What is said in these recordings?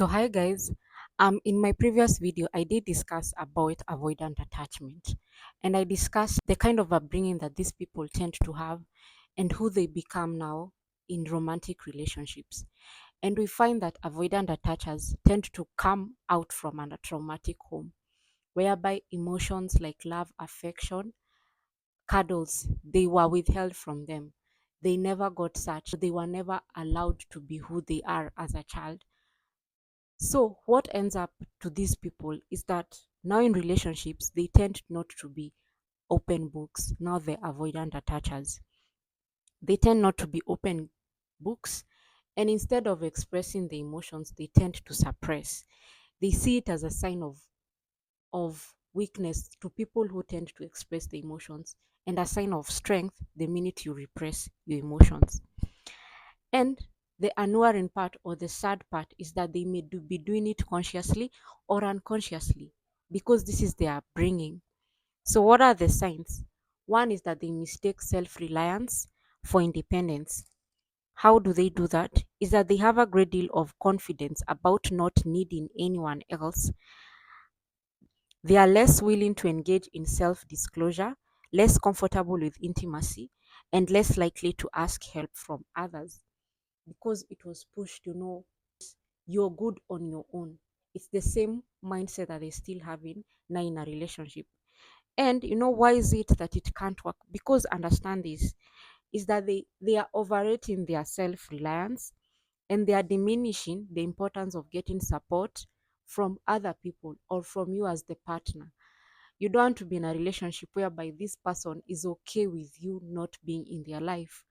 So hi guys, in my previous video I did discuss about avoidant attachment, and I discussed the kind of upbringing that these people tend to have and who they become now in romantic relationships. And we find that avoidant attachers tend to come out from a traumatic home whereby emotions like love, affection, cuddles, they were withheld from them. They never got such, they were never allowed to be who they are as a child. So what ends up to these people is that now in relationships, they tend not to be open books. Now they're avoidant attachers. They tend not to be open books. And instead of expressing the emotions, they tend to suppress. They see it as a sign of weakness to people who tend to express the emotions, and a sign of strength the minute you repress your emotions. And the annoying part or the sad part is that they may be doing it consciously or unconsciously because this is their upbringing. So, what are the signs? One is that they mistake self reliance for independence. How do they do that? Is that they have a great deal of confidence about not needing anyone else. They are less willing to engage in self disclosure, less comfortable with intimacy, and less likely to ask help from others because it was pushed, you're good on your own. It's the same mindset that they still having now in a relationship. And why is it that it can't work? Because understand this is that they are overrating their self-reliance, and they are diminishing the importance of getting support from other people or from you as the partner. You don't want to be in a relationship whereby this person is okay with you not being in their life.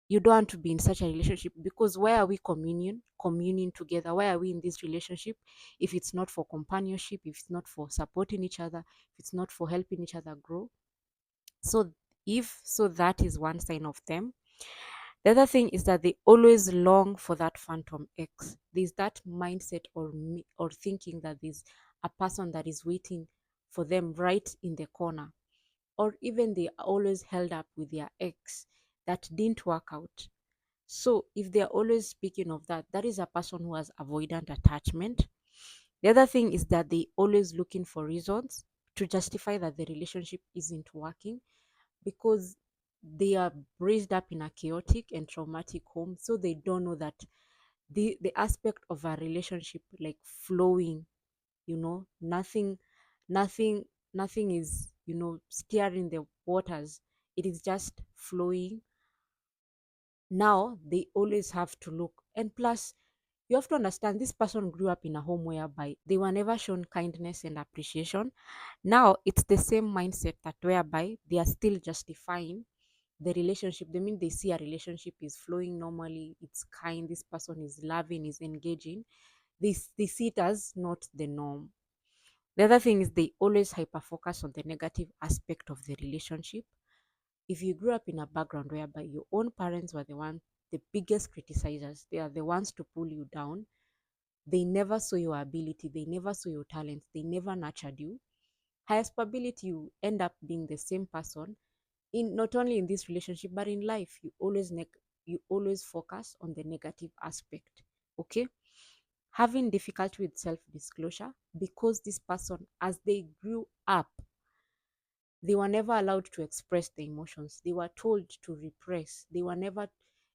You don't want to be in such a relationship because why are we communing together? Why are we in this relationship if it's not for companionship, if it's not for supporting each other, if it's not for helping each other grow? So if so, that is one sign of them. The other thing is that they always long for that phantom X. There's that mindset or thinking that there's a person that is waiting for them right in the corner, or even they are always held up with their ex that didn't work out. So if they're always speaking of that, that is a person who has avoidant attachment. The other thing is that they always looking for reasons to justify that the relationship isn't working because they are raised up in a chaotic and traumatic home. So they don't know that the aspect of a relationship like flowing, nothing, nothing, nothing is, steering the waters. It is just flowing. Now they always have to look, and plus you have to understand this person grew up in a home whereby they were never shown kindness and appreciation. Now it's the same mindset that whereby they are still justifying the relationship. They mean they see a relationship is flowing normally, it's kind, this person is loving, is engaging. They see it as not the norm. The other thing is they always hyper focus on the negative aspect of the relationship. If you grew up in a background whereby your own parents were the biggest criticizers, they are the ones to pull you down. They never saw your ability, they never saw your talents, they never nurtured you. Highest probability you end up being the same person in not only in this relationship but in life. You always focus on the negative aspect. Okay, having difficulty with self disclosure because this person, as they grew up, they were never allowed to express the emotions. They were told to repress. They were never,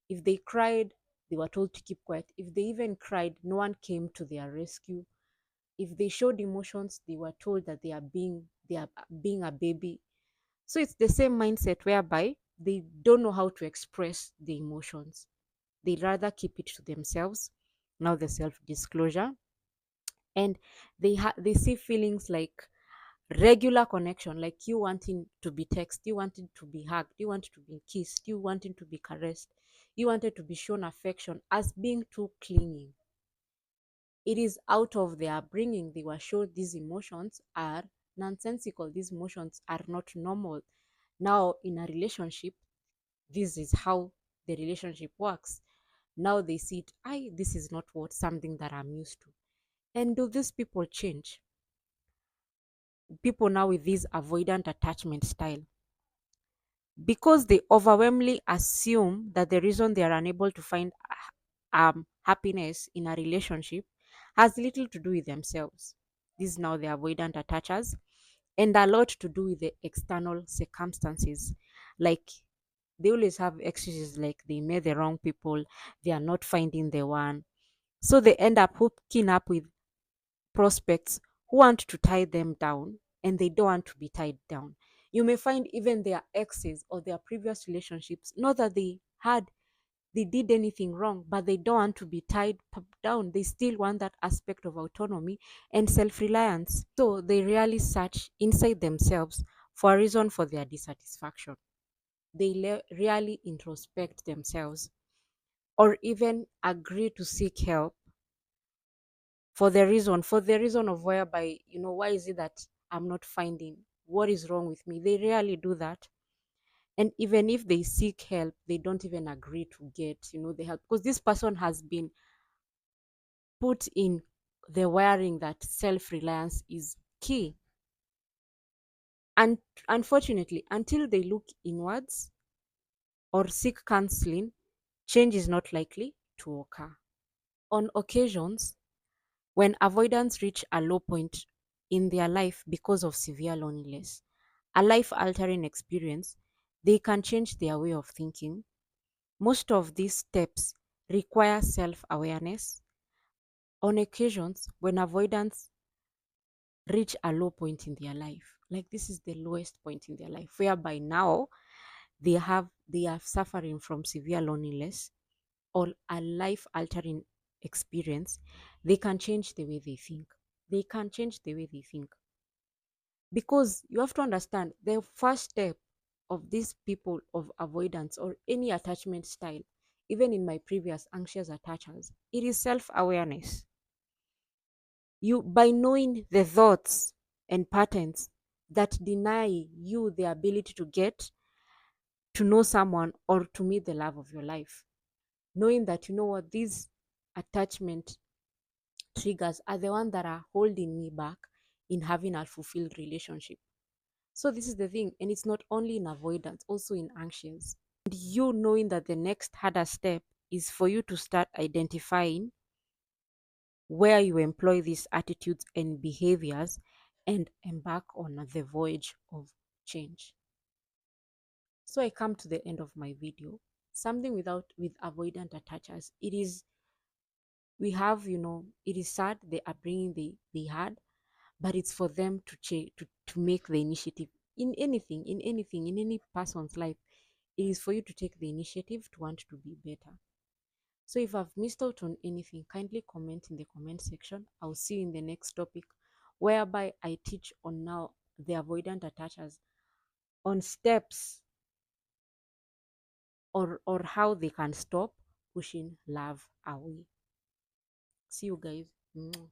if they cried, they were told to keep quiet. If they even cried, no one came to their rescue. If they showed emotions, they were told that they are being a baby. So it's the same mindset whereby they don't know how to express the emotions. They rather keep it to themselves. Now the self disclosure, and they see feelings like regular connection, like you wanting to be text, you wanting to be hugged, you wanted to be kissed, you wanting to be caressed, you wanted to be shown affection, as being too clinging. It is out of their upbringing. They were shown these emotions are nonsensical, these emotions are not normal. Now in a relationship, this is how the relationship works. Now they see it, I this is not what something that I'm used to. And do these people change? People now with this avoidant attachment style, because they overwhelmingly assume that the reason they are unable to find happiness in a relationship has little to do with themselves. These now the avoidant attachers, and a lot to do with the external circumstances. Like they always have excuses like they met the wrong people, they are not finding the one. So they end up hooking up with prospects who want to tie them down and they don't want to be tied down. You may find even their exes or their previous relationships, not that they did anything wrong, but they don't want to be tied down. They still want that aspect of autonomy and self reliance. So they really search inside themselves for a reason for their dissatisfaction. They really introspect themselves or even agree to seek help for the reason of whereby, why is it that I'm not finding what is wrong with me? They rarely do that. And even if they seek help, they don't even agree to get, the help, because this person has been put in the wiring that self-reliance is key. And unfortunately, until they look inwards or seek counseling, change is not likely to occur. On occasions, when avoidants reach a low point in their life because of severe loneliness, a life altering experience, they can change their way of thinking. Most of these steps require self awareness. On occasions, when avoidants reach a low point in their life, like this is the lowest point in their life, whereby now they are suffering from severe loneliness or a life altering experience, they can change the way they think. They can change the way they think. Because you have to understand the first step of these people of avoidance or any attachment style, even in my previous anxious attachers, it is self awareness. You, by knowing the thoughts and patterns that deny you the ability to get to know someone or to meet the love of your life, knowing that, what, these attachment triggers are the ones that are holding me back in having a fulfilled relationship. So this is the thing, and it's not only in avoidance, also in anxious. And you knowing that the next harder step is for you to start identifying where you employ these attitudes and behaviors and embark on the voyage of change. So I come to the end of my video. Something without with avoidant attachers. It is we have, it is sad the upbringing they had, but it's for them to change to make the initiative in any person's life. It is for you to take the initiative to want to be better. So if I've missed out on anything, kindly comment in the comment section. I'll see you in the next topic, whereby I teach on now the avoidant attachers, on steps or how they can stop pushing love away. See you guys. Mwah.